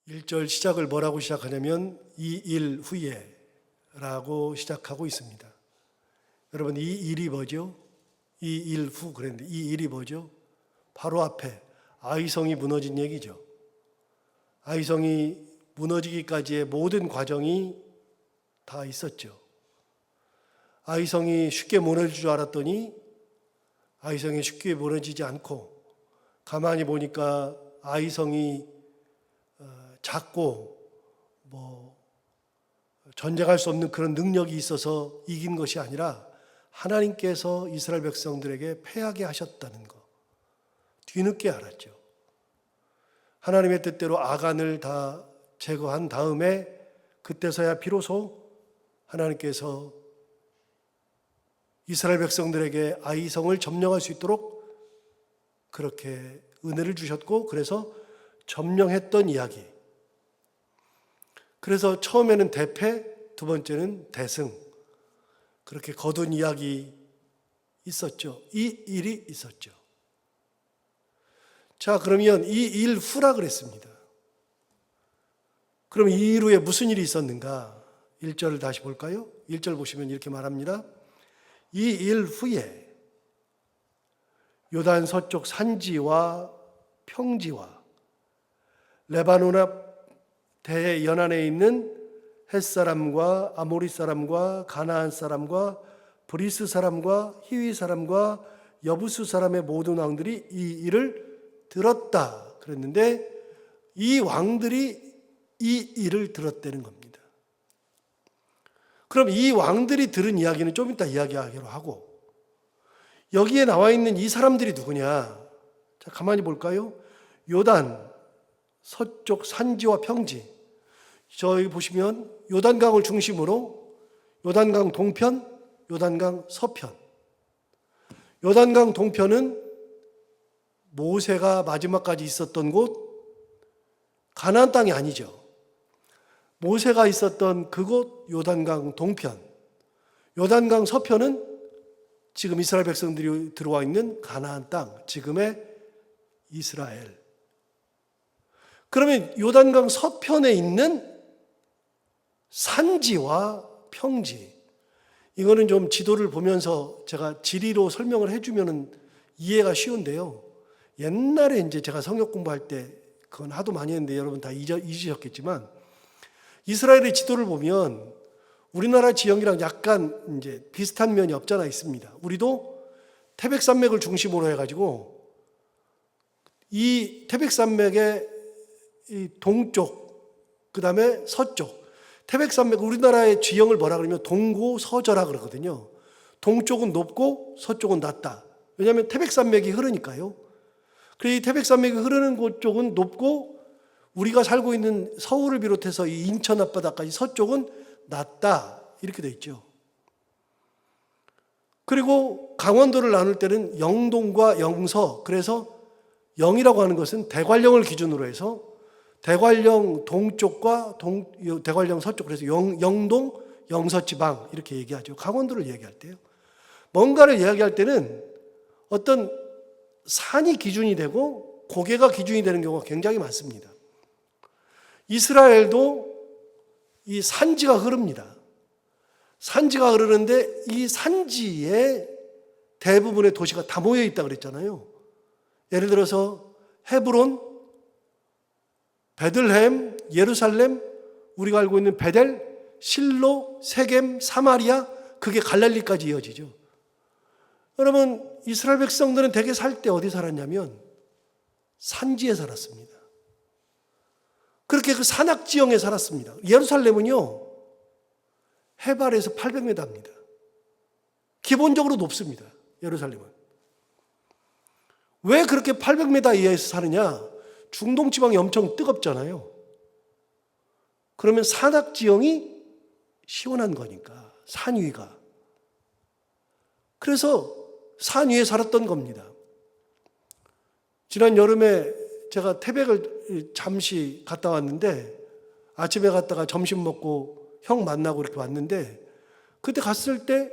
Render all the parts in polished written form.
1절 시작을 뭐라고 시작하냐면 이 일 후에 라고 시작하고 있습니다. 여러분, 이 일이 뭐죠? 이 일 후 그랬는데 이 일이 뭐죠? 바로 앞에 아이성이 무너진 얘기죠. 아이성이 무너지기까지의 모든 과정이 다 있었죠. 아이성이 쉽게 무너질 줄 알았더니 아이성이 쉽게 무너지지 않고, 가만히 보니까 아이성이 작고 전쟁할 수 없는 그런 능력이 있어서 이긴 것이 아니라 하나님께서 이스라엘 백성들에게 패하게 하셨다는 것, 뒤늦게 알았죠. 하나님의 뜻대로 아간을 다 제거한 다음에 그때서야 비로소 하나님께서 이스라엘 백성들에게 아이성을 점령할 수 있도록 그렇게 은혜를 주셨고, 그래서 점령했던 이야기. 그래서 처음에는 대패, 두 번째는 대승. 그렇게 거둔 이야기 있었죠. 이 일이 있었죠. 자, 그러면 이 일 후라 그랬습니다. 그럼 이 일 후에 무슨 일이 있었는가? 1절을 다시 볼까요? 1절 보시면 이렇게 말합니다. 이 일 후에 요단 서쪽 산지와 평지와 레바논 앞 대 연안에 있는 헷사람과 아모리 사람과 가나안 사람과 브리스 사람과 히위 사람과 여부수 사람의 모든 왕들이 이 일을 들었다 그랬는데, 이 왕들이 이 일을 들었다는 겁니다. 그럼 이 왕들이 들은 이야기는 좀 이따 이야기하기로 하고, 여기에 나와 있는 이 사람들이 누구냐? 자, 가만히 볼까요? 요단 서쪽 산지와 평지. 저기 보시면 요단강을 중심으로 요단강 동편, 요단강 서편. 요단강 동편은 모세가 마지막까지 있었던 곳, 가나안 땅이 아니죠. 모세가 있었던 그곳 요단강 동편. 요단강 서편은 지금 이스라엘 백성들이 들어와 있는 가나안 땅, 지금의 이스라엘. 그러면 요단강 서편에 있는 산지와 평지, 이거는 좀 지도를 보면서 제가 지리로 설명을 해주면 이해가 쉬운데요. 옛날에 이제 제가 성역 공부할 때 그건 하도 많이 했는데 여러분 다 잊으셨겠지만, 이스라엘의 지도를 보면 우리나라 지형이랑 약간 이제 비슷한 면이 없잖아 있습니다. 우리도 태백산맥을 중심으로 해가지고 이 태백산맥의 이 동쪽, 그 다음에 서쪽, 태백산맥, 우리나라의 지형을 뭐라 그러면 동고서저라 그러거든요. 동쪽은 높고 서쪽은 낮다. 왜냐하면 태백산맥이 흐르니까요. 그래서 이 태백산맥이 흐르는 곳 쪽은 높고, 우리가 살고 있는 서울을 비롯해서 이 인천 앞바다까지 서쪽은 낮다, 이렇게 돼 있죠. 그리고 강원도를 나눌 때는 영동과 영서, 그래서 영이라고 하는 것은 대관령을 기준으로 해서 대관령 동쪽과 대관령 서쪽, 그래서 영동, 영서지방 이렇게 얘기하죠. 강원도를 얘기할 때요. 뭔가를 이야기할 때는 어떤 산이 기준이 되고 고개가 기준이 되는 경우가 굉장히 많습니다. 이스라엘도 이 산지가 흐릅니다. 산지가 흐르는데 이 산지에 대부분의 도시가 다 모여 있다고 그랬잖아요. 예를 들어서 헤브론, 베들레헴, 예루살렘, 우리가 알고 있는 베델, 실로, 세겜, 사마리아, 그게 갈릴리까지 이어지죠. 여러분, 이스라엘 백성들은 대개 살 때 어디 살았냐면 산지에 살았습니다. 그렇게 그 산악지형에 살았습니다. 예루살렘은요, 해발에서 800m입니다. 기본적으로 높습니다. 예루살렘은. 왜 그렇게 800m 이하에서 사느냐? 중동 지방이 엄청 뜨겁잖아요. 그러면 산악지형이 시원한 거니까, 산 위가. 그래서 산 위에 살았던 겁니다. 지난 여름에 제가 태백을 잠시 갔다 왔는데, 아침에 갔다가 점심 먹고 형 만나고 이렇게 왔는데, 그때 갔을 때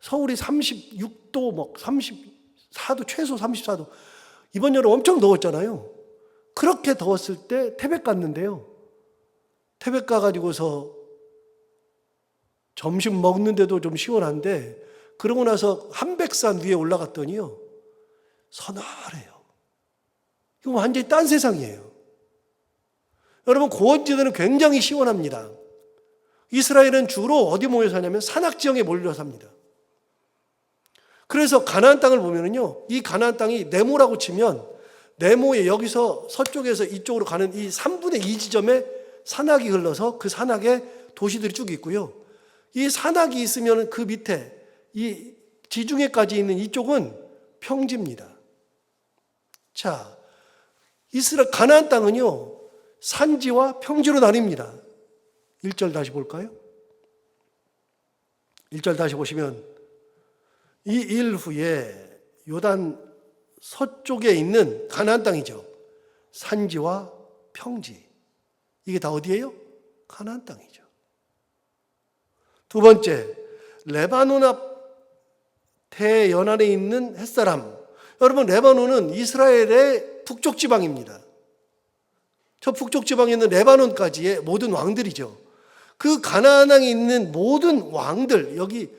서울이 36도, 34도, 최소 34도. 이번 여름 엄청 더웠잖아요. 그렇게 더웠을 때 태백 갔는데요, 태백 가가지고서 점심 먹는데도 좀 시원한데 그러고 나서 한백산 위에 올라갔더니요 서늘해요. 이거 완전히 딴 세상이에요. 여러분 고원지대는 굉장히 시원합니다. 이스라엘은 주로 어디 모여 사냐면 산악지형에 몰려 삽니다. 그래서 가나안 땅을 보면은요, 이 가나안 땅이 네모라고 치면 네모에 여기서 서쪽에서 이쪽으로 가는 이 3분의 2 지점에 산악이 흘러서 그 산악에 도시들이 쭉 있고요. 이 산악이 있으면 그 밑에 이 지중해까지 있는 이쪽은 평지입니다. 자, 이스라엘 가나안 땅은요 산지와 평지로 나뉩니다. 1절 다시 볼까요? 1절 다시 보시면 이 일 후에 요단 서쪽에 있는 가나안 땅이죠. 산지와 평지. 이게 다 어디예요? 가나안 땅이죠. 두 번째, 레바논 앞 대연안에 있는 햇사람. 여러분 레바논은 이스라엘의 북쪽 지방입니다. 저 북쪽 지방에 있는 레바논까지의 모든 왕들이죠. 그 가나안 땅에 있는 모든 왕들, 여기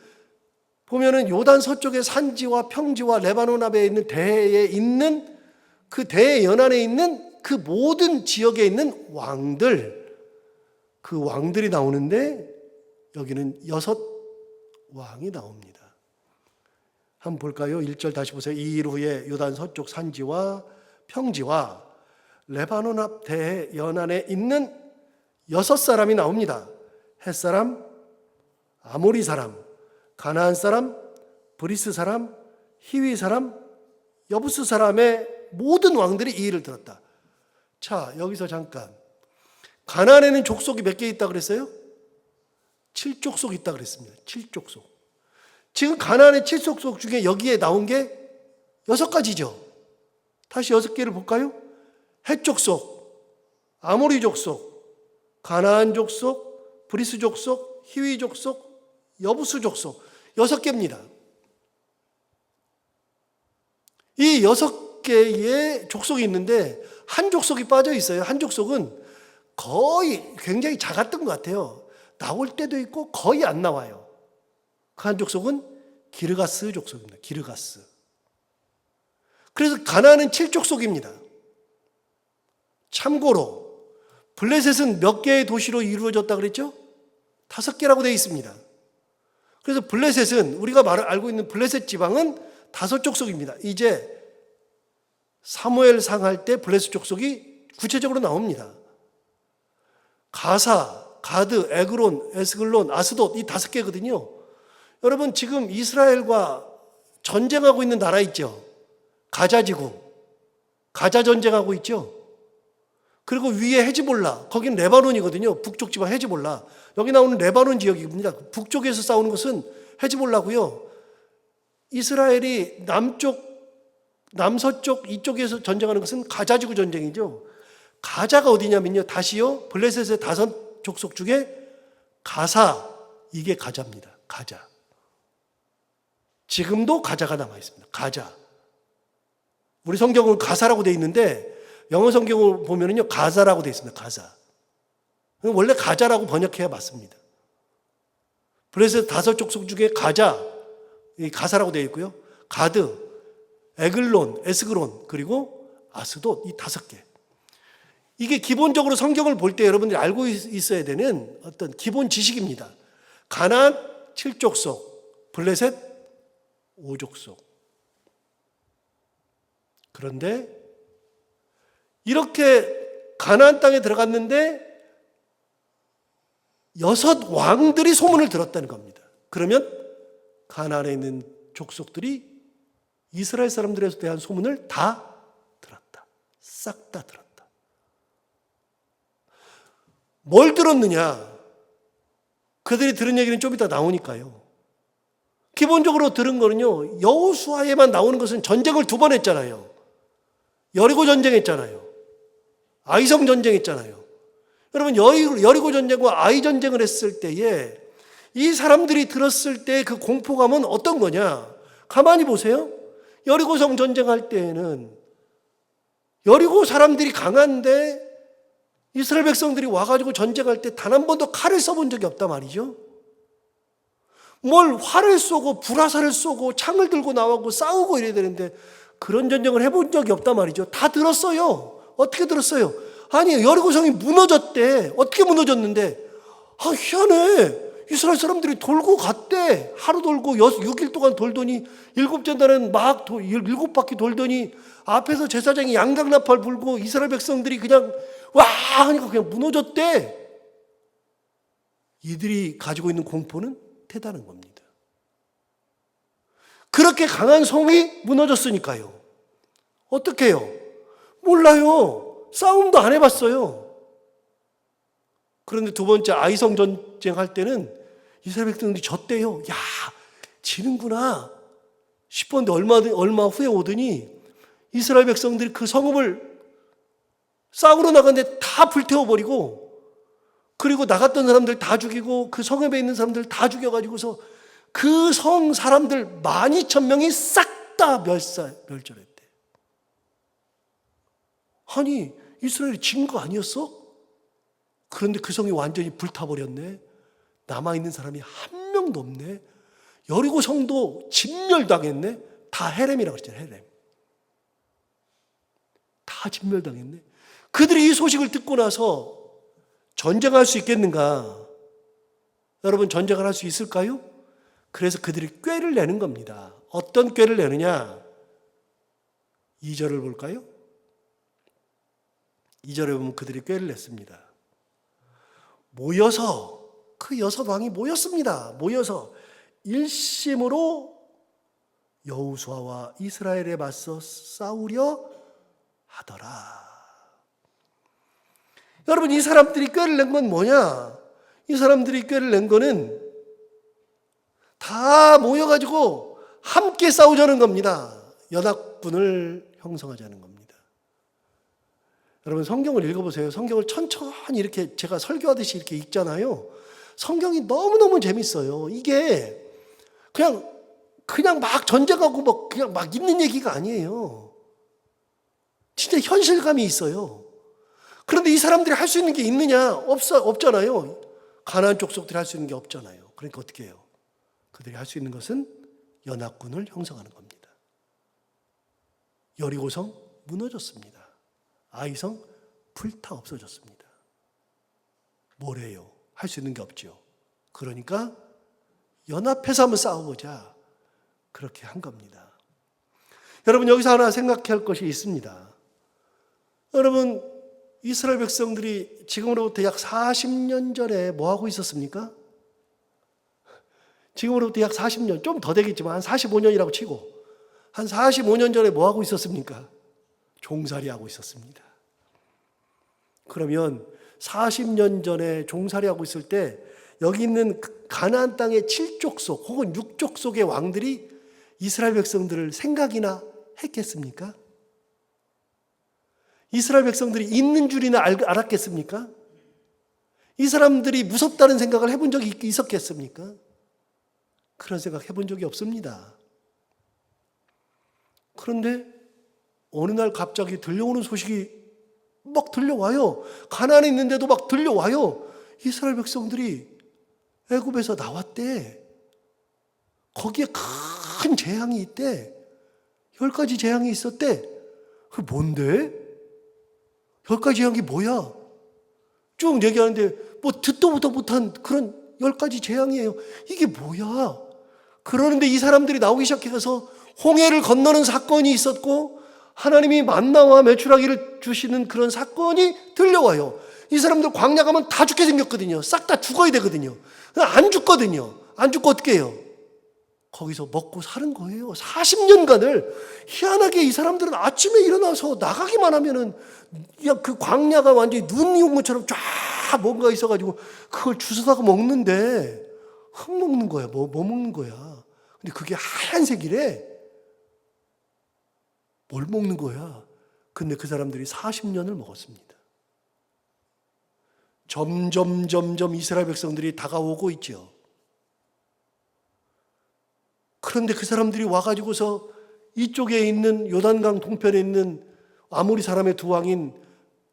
보면은 요단 서쪽의 산지와 평지와 레바논 앞에 있는 대에 있는 그 대 연안에 있는 그 모든 지역에 있는 왕들, 그 왕들이 나오는데 여기는 6왕이 나옵니다. 한번 볼까요? 1절 다시 보세요. 이 일 후에 요단 서쪽 산지와 평지와 레바논 앞 대 연안에 있는 6사람이 나옵니다. 햇사람, 아모리 사람, 가나안 사람, 브리스 사람, 히위 사람, 여부스 사람의 모든 왕들이 이 일을 들었다. 자, 여기서 잠깐. 가나안에는 족속이 몇 개 있다 그랬어요? 7족속 있다 그랬습니다. 7족속. 지금 가나안의 7족속 중에 여기에 나온 게 6가지죠. 다시 6개를 볼까요? 헷 족속, 아모리 족속, 가나안 족속, 브리스 족속, 히위 족속, 여부스 족속 6개입니다. 이 6개의 족속이 있는데 한 족속이 빠져 있어요. 한 족속은 거의 굉장히 작았던 것 같아요. 나올 때도 있고 거의 안 나와요. 그 한 족속은 기르가스 족속입니다. 기르가스. 그래서 가나안은 7족속입니다. 참고로 블레셋은 몇 개의 도시로 이루어졌다 그랬죠? 5개라고 되어 있습니다. 그래서 블레셋은 우리가 알고 있는 블레셋 지방은 5족속입니다. 이제 사무엘상 할 때 블레셋 족속이 구체적으로 나옵니다. 가사, 가드, 에그론, 에스글론, 아스돗 이 5개거든요. 여러분 지금 이스라엘과 전쟁하고 있는 나라 있죠? 가자지구. 가자 전쟁하고 있죠? 그리고 위에 헤즈볼라, 거기는 레바논이거든요. 북쪽 지방 헤즈볼라. 여기 나오는 레바논 지역입니다. 북쪽에서 싸우는 것은 헤즈볼라고요. 이스라엘이 남서쪽 이쪽에서 전쟁하는 것은 가자지구 전쟁이죠. 가자가 어디냐면요. 다시요. 블레셋의 5족속 중에 가사, 이게 가자입니다. 가자. 지금도 가자가 남아 있습니다. 가자. 우리 성경은 가사라고 되어 있는데 영어 성경을 보면은요, 가사라고 되어 있습니다. 가사. 원래 가자라고 번역해야 맞습니다. 블레셋 5족속 중에 가자, 가사라고 되어 있고요. 가드, 에글론, 에스그론, 그리고 아스돗 이 5개. 이게 기본적으로 성경을 볼 때 여러분들이 알고 있어야 되는 어떤 기본 지식입니다. 가나안 7족속, 블레셋 5족속. 그런데 이렇게 가나안 땅에 들어갔는데 6왕들이 소문을 들었다는 겁니다. 그러면 가나안에 있는 족속들이 이스라엘 사람들에 대한 소문을 다 들었다. 싹 다 들었다. 뭘 들었느냐? 그들이 들은 얘기는 좀 이따 나오니까요. 기본적으로 들은 거는요, 여호수아에만 나오는 것은 전쟁을 2번 했잖아요. 여리고 전쟁했잖아요. 아이성 전쟁했잖아요. 여러분 여리고 전쟁과 아이 전쟁을 했을 때에 이 사람들이 들었을 때 그 공포감은 어떤 거냐? 가만히 보세요. 여리고성 전쟁할 때에는 여리고 사람들이 강한데 이스라엘 백성들이 와가지고 전쟁할 때 단 한 번도 칼을 써본 적이 없단 말이죠. 뭘 활을 쏘고 불화살을 쏘고 창을 들고 나가고 싸우고 이래야 되는데 그런 전쟁을 해본 적이 없단 말이죠. 다 들었어요. 어떻게 들었어요? 아니, 여리고성이 무너졌대. 어떻게 무너졌는데? 희한해. 이스라엘 사람들이 돌고 갔대. 하루 돌고 6일 동안 돌더니 7째 날은 막 7바퀴 돌더니 앞에서 제사장이 양각나팔 불고 이스라엘 백성들이 그냥 와 하니까 그냥 무너졌대. 이들이 가지고 있는 공포는 대단한 겁니다. 그렇게 강한 성이 무너졌으니까요. 어떻게 해요? 몰라요. 싸움도 안 해봤어요. 그런데 두 번째 아이성 전쟁할 때는 이스라엘 백성들이 졌대요. 야, 지는구나 싶었는데 얼마 후에 오더니 이스라엘 백성들이 그 성읍을 싸우러 나갔는데 다 불태워버리고, 그리고 나갔던 사람들 다 죽이고 그 성읍에 있는 사람들 다 죽여가지고서 그 성 사람들 12,000명이 싹 다 멸절했대. 아니, 이스라엘이 진 거 아니었어? 그런데 그 성이 완전히 불타버렸네. 남아있는 사람이 한 명도 없네. 여리고 성도 진멸당했네. 다 헤렘이라고 했잖아요. 헤렘. 다 진멸당했네. 그들이 이 소식을 듣고 나서 전쟁할 수 있겠는가? 여러분, 전쟁을 할 수 있을까요? 그래서 그들이 꾀를 내는 겁니다. 어떤 꾀를 내느냐? 2절을 볼까요? 2절에 보면 그들이 꾀를 냈습니다. 모여서, 그 6왕이 모였습니다. 모여서 일심으로 여호수아와 이스라엘에 맞서 싸우려 하더라. 여러분, 이 사람들이 꾀를 낸 건 뭐냐? 이 사람들이 꾀를 낸 거는 다 모여가지고 함께 싸우자는 겁니다. 연합군을 형성하자는 겁니다. 여러분, 성경을 읽어보세요. 성경을 천천히 이렇게 제가 설교하듯이 이렇게 읽잖아요. 성경이 너무너무 재밌어요. 이게 그냥 막 전쟁하고 뭐 그냥 막 있는 얘기가 아니에요. 진짜 현실감이 있어요. 그런데 이 사람들이 할 수 있는 게 있느냐? 없잖아요. 가나안 족속들이 할 수 있는 게 없잖아요. 그러니까 어떻게 해요? 그들이 할 수 있는 것은 연합군을 형성하는 겁니다. 여리고성 무너졌습니다. 아이성 불타 없어졌습니다. 뭘 해요? 할 수 있는 게 없죠. 그러니까 연합해서 한번 싸워보자. 그렇게 한 겁니다. 여러분, 여기서 하나 생각해야 할 것이 있습니다. 여러분, 이스라엘 백성들이 지금으로부터 약 40년 전에 뭐 하고 있었습니까? 지금으로부터 약 40년, 좀 더 되겠지만 한 45년이라고 치고 한 45년 전에 뭐 하고 있었습니까? 종살이 하고 있었습니다. 그러면 40년 전에 종살이 하고 있을 때 여기 있는 가나안 땅의 7족속 혹은 6족속의 왕들이 이스라엘 백성들을 생각이나 했겠습니까? 이스라엘 백성들이 있는 줄이나 알았겠습니까? 이 사람들이 무섭다는 생각을 해본 적이 있었겠습니까? 그런 생각 해본 적이 없습니다. 그런데 어느 날 갑자기 들려오는 소식이 막 들려와요. 가나안에 있는데도 막 들려와요. 이스라엘 백성들이 애굽에서 나왔대. 거기에 큰 재앙이 있대. 10가지 재앙이 있었대. 그게 뭔데? 10가지 재앙이 뭐야? 쭉 얘기하는데 뭐 듣도 보도 못한 그런 10가지 재앙이에요. 이게 뭐야? 그러는데 이 사람들이 나오기 시작해서 홍해를 건너는 사건이 있었고 하나님이 만나와 메추라기를 주시는 그런 사건이 들려와요. 이 사람들 광야 가면 다 죽게 생겼거든요. 싹 다 죽어야 되거든요. 안 죽거든요. 안 죽고 어떻게 해요? 거기서 먹고 사는 거예요. 40년간을. 희한하게 이 사람들은 아침에 일어나서 나가기만 하면은 그 광야가 완전히 눈이 온 것처럼 쫙 뭔가 있어가지고 그걸 주워다가 먹는데 흙 먹는 거야. 뭐 먹는 거야. 근데 그게 하얀색이래. 뭘 먹는 거야? 근데 그 사람들이 40년을 먹었습니다. 점점 이스라엘 백성들이 다가오고 있죠. 그런데 그 사람들이 와가지고서 이쪽에 있는 요단강 동편에 있는 아모리 사람의 두 왕인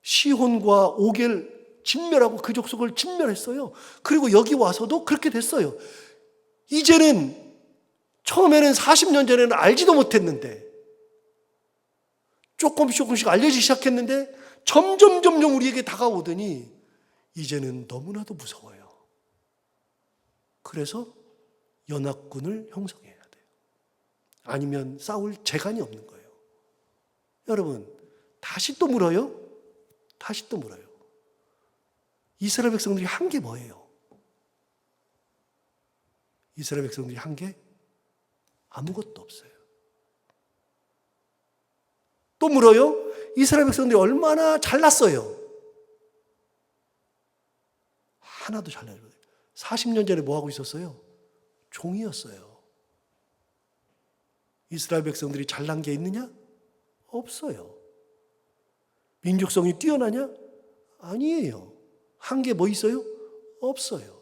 시혼과 오겔 진멸하고 그 족속을 진멸했어요. 그리고 여기 와서도 그렇게 됐어요. 이제는 처음에는 40년 전에는 알지도 못했는데 조금씩 알려지기 시작했는데 점점 우리에게 다가오더니 이제는 너무나도 무서워요. 그래서 연합군을 형성해야 돼요. 아니면 싸울 재간이 없는 거예요. 여러분, 다시 또 물어요. 이스라엘 백성들이 한 게 뭐예요? 이스라엘 백성들이 한 게 아무것도 없어요. 또 물어요. 이스라엘 백성들이 얼마나 잘났어요? 하나도 잘나요. 40년 전에 뭐 하고 있었어요? 종이었어요. 이스라엘 백성들이 잘난 게 있느냐? 없어요. 민족성이 뛰어나냐? 아니에요. 한 게 뭐 있어요? 없어요.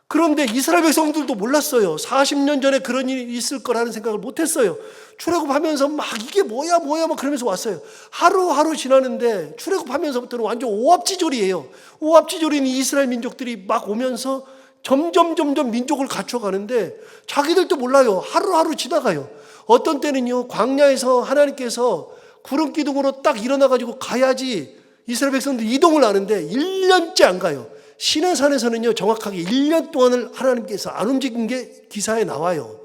그런데 이스라엘 백성들도 몰랐어요. 40년 전에 그런 일이 있을 거라는 생각을 못했어요. 출애굽하면서 막 이게 뭐야 막 그러면서 왔어요. 하루하루 지나는데 출애굽하면서부터는 완전 오합지졸이에요. 오합지졸인 이스라엘 민족들이 막 오면서 점점 민족을 갖춰가는데 자기들도 몰라요. 하루하루 지나가요. 어떤 때는요, 광야에서 하나님께서 구름 기둥으로 딱 일어나가지고 가야지 이스라엘 백성들이 이동을 하는데 1년째 안 가요. 시내산에서는요, 정확하게 1년 동안을 하나님께서 안 움직인 게 기사에 나와요.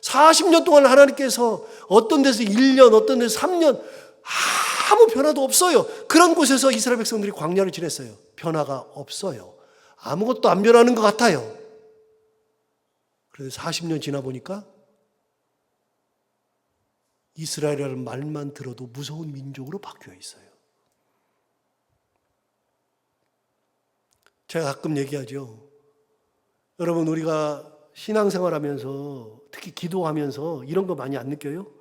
40년 동안 하나님께서 어떤 데서 1년, 어떤 데서 3년 아무 변화도 없어요. 그런 곳에서 이스라엘 백성들이 광야를 지냈어요. 변화가 없어요. 아무것도 안 변하는 것 같아요. 그래서 40년 지나 보니까 이스라엘이라는 말만 들어도 무서운 민족으로 바뀌어 있어요. 제가 가끔 얘기하죠. 여러분, 우리가 신앙생활하면서 특히 기도하면서 이런 거 많이 안 느껴요?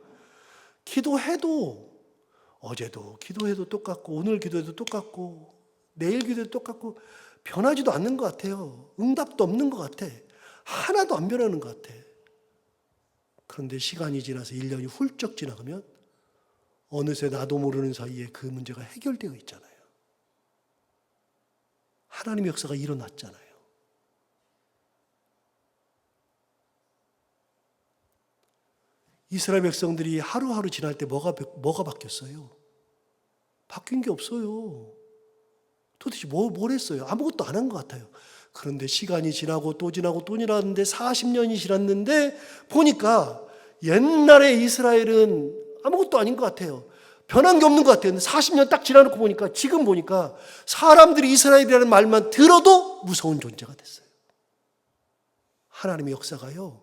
기도해도 어제도 기도해도 똑같고 오늘 기도해도 똑같고 내일 기도해도 똑같고 변하지도 않는 것 같아요. 응답도 없는 것 같아. 하나도 안 변하는 것 같아. 그런데 시간이 지나서 1년이 훌쩍 지나가면 어느새 나도 모르는 사이에 그 문제가 해결되어 있잖아요. 하나님의 역사가 일어났잖아요. 이스라엘 백성들이 하루하루 지날 때 뭐가 바뀌었어요? 바뀐 게 없어요. 도대체 뭘 했어요? 아무것도 안 한 것 같아요. 그런데 시간이 지나고 또 지나고 또 지났는데 40년이 지났는데 보니까 옛날에 이스라엘은 아무것도 아닌 것 같아요. 변한 게 없는 것 같아요. 40년 딱 지나놓고 보니까 지금 보니까 사람들이 이스라엘이라는 말만 들어도 무서운 존재가 됐어요. 하나님의 역사가요,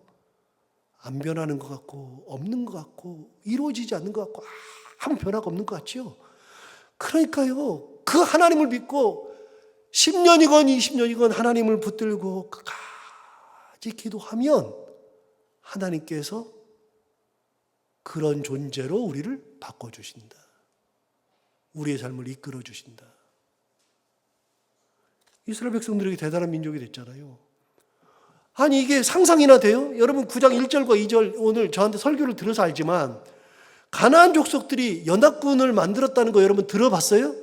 안 변하는 것 같고 없는 것 같고 이루어지지 않는 것 같고 아무 변화가 없는 것 같죠. 그러니까요, 그 하나님을 믿고 10년이건 20년이건 하나님을 붙들고 끝까지 기도하면 하나님께서 그런 존재로 우리를 바꿔주신다. 우리의 삶을 이끌어주신다. 이스라엘 백성들에게 대단한 민족이 됐잖아요. 아니, 이게 상상이나 돼요? 여러분 9장 1절과 2절 오늘 저한테 설교를 들어서 알지만 가나안 족속들이 연합군을 만들었다는 거 여러분 들어봤어요?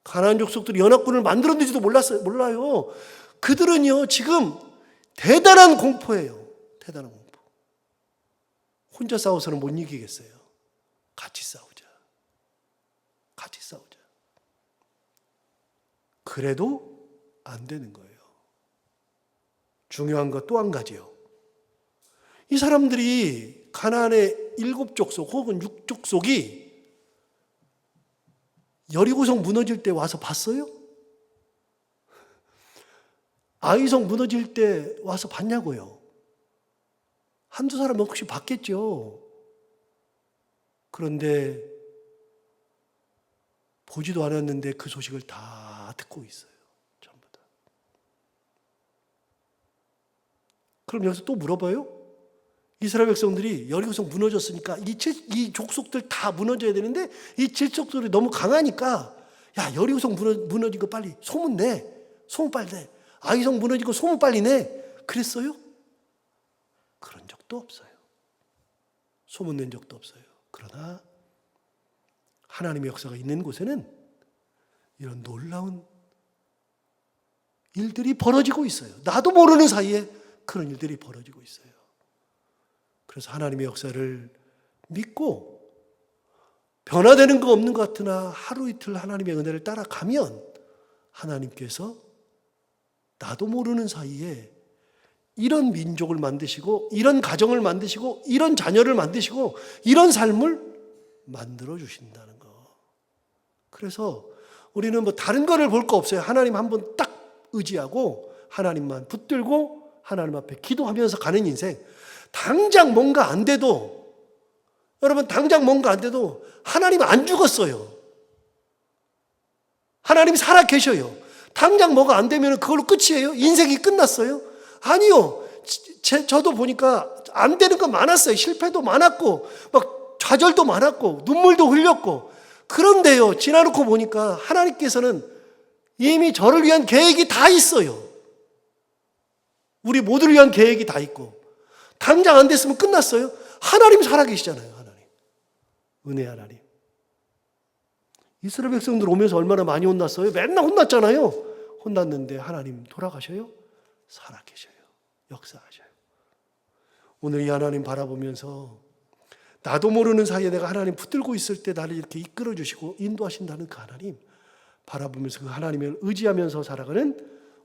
가나안 족속들이 연합군을 만들었는지도 몰라요. 그들은요, 지금 대단한 공포예요. 대단한 공포. 혼자 싸워서는 못 이기겠어요. 같이 싸우자. 그래도 안 되는 거예요. 중요한 것 또 한 가지요. 이 사람들이 가나안의 7족속 혹은 6족속이 여리고성 무너질 때 와서 봤어요? 아이성 무너질 때 와서 봤냐고요? 한두 사람 혹시 봤겠죠. 그런데 보지도 않았는데 그 소식을 다 듣고 있어요. 전부 다. 그럼 여기서 또 물어봐요. 이스라엘 백성들이 여리고성 무너졌으니까 이 족속들 다 무너져야 되는데 이 7족속들이 너무 강하니까 야, 여리고성 무너진 거 빨리 소문 내. 소문 빨리 내. 아이성 무너진 거 소문 빨리 내. 그랬어요? 그런 적도 없어요. 소문 낸 적도 없어요. 그러나 하나님의 역사가 있는 곳에는 이런 놀라운 일들이 벌어지고 있어요. 나도 모르는 사이에 그런 일들이 벌어지고 있어요. 그래서 하나님의 역사를 믿고 변화되는 거 없는 것 같으나 하루 이틀 하나님의 은혜를 따라가면 하나님께서 나도 모르는 사이에 이런 민족을 만드시고 이런 가정을 만드시고 이런 자녀를 만드시고 이런 삶을 만들어 주신다는 거. 그래서 우리는 뭐 다른 거를 볼 거 없어요. 하나님 한번 딱 의지하고 하나님만 붙들고 하나님 앞에 기도하면서 가는 인생. 당장 뭔가 안 돼도, 여러분 당장 뭔가 안 돼도 하나님 안 죽었어요. 하나님 살아 계셔요. 당장 뭐가 안 되면 그걸로 끝이에요? 인생이 끝났어요? 아니요. 저도 보니까 안 되는 거 많았어요. 실패도 많았고 막 좌절도 많았고 눈물도 흘렸고. 그런데요, 지나놓고 보니까 하나님께서는 이미 저를 위한 계획이 다 있어요. 우리 모두를 위한 계획이 다 있고. 당장 안 됐으면 끝났어요? 하나님 살아계시잖아요. 하나님. 은혜 하나님. 이스라엘 백성들 오면서 얼마나 많이 혼났어요? 맨날 혼났잖아요. 혼났는데 하나님 돌아가셔요? 살아계셔요. 역사하셔요. 오늘 이 하나님 바라보면서 나도 모르는 사이에 내가 하나님 붙들고 있을 때 나를 이렇게 이끌어 주시고 인도하신다는 그 하나님 바라보면서 그 하나님을 의지하면서 살아가는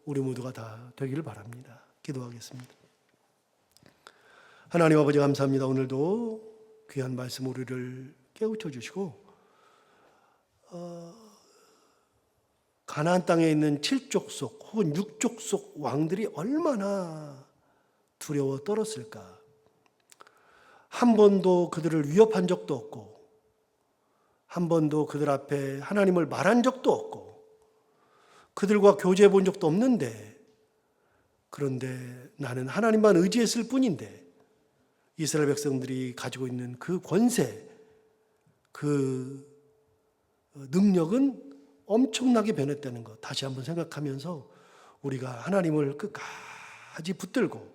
우리 모두가 다 되기를 바랍니다. 기도하겠습니다. 하나님 아버지 감사합니다. 오늘도 귀한 말씀 우리를 깨우쳐 주시고 가나안 땅에 있는 7족속 혹은 6족속 왕들이 얼마나 두려워 떨었을까. 한 번도 그들을 위협한 적도 없고 한 번도 그들 앞에 하나님을 말한 적도 없고 그들과 교제해 본 적도 없는데, 그런데 나는 하나님만 의지했을 뿐인데 이스라엘 백성들이 가지고 있는 그 권세, 그 능력은 엄청나게 변했다는 것 다시 한번 생각하면서 우리가 하나님을 끝까지 붙들고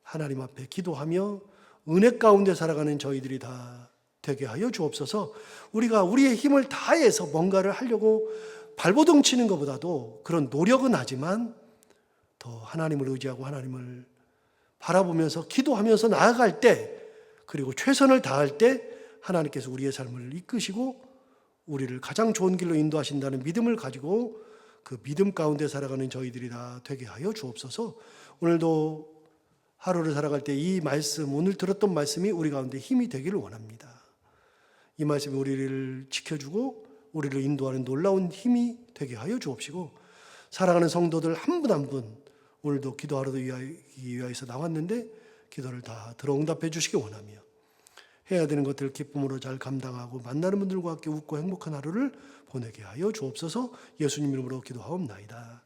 하나님 앞에 기도하며 은혜 가운데 살아가는 저희들이 다 되게 하여 주옵소서. 우리가 우리의 힘을 다해서 뭔가를 하려고 발버둥 치는 것보다도 그런 노력은 하지만 더 하나님을 의지하고 하나님을 바라보면서 기도하면서 나아갈 때, 그리고 최선을 다할 때 하나님께서 우리의 삶을 이끄시고 우리를 가장 좋은 길로 인도하신다는 믿음을 가지고 그 믿음 가운데 살아가는 저희들이 다 되게 하여 주옵소서. 오늘도 하루를 살아갈 때 이 말씀, 오늘 들었던 말씀이 우리 가운데 힘이 되기를 원합니다. 이 말씀이 우리를 지켜주고 우리를 인도하는 놀라운 힘이 되게 하여 주옵시고, 사랑하는 성도들 한 분 한 분 오늘도 기도하러 위하여서 나왔는데 기도를 다 들어 응답해 주시기 원하며 해야 되는 것들을 기쁨으로 잘 감당하고 만나는 분들과 함께 웃고 행복한 하루를 보내게 하여 주옵소서. 예수님 이름으로 기도하옵나이다.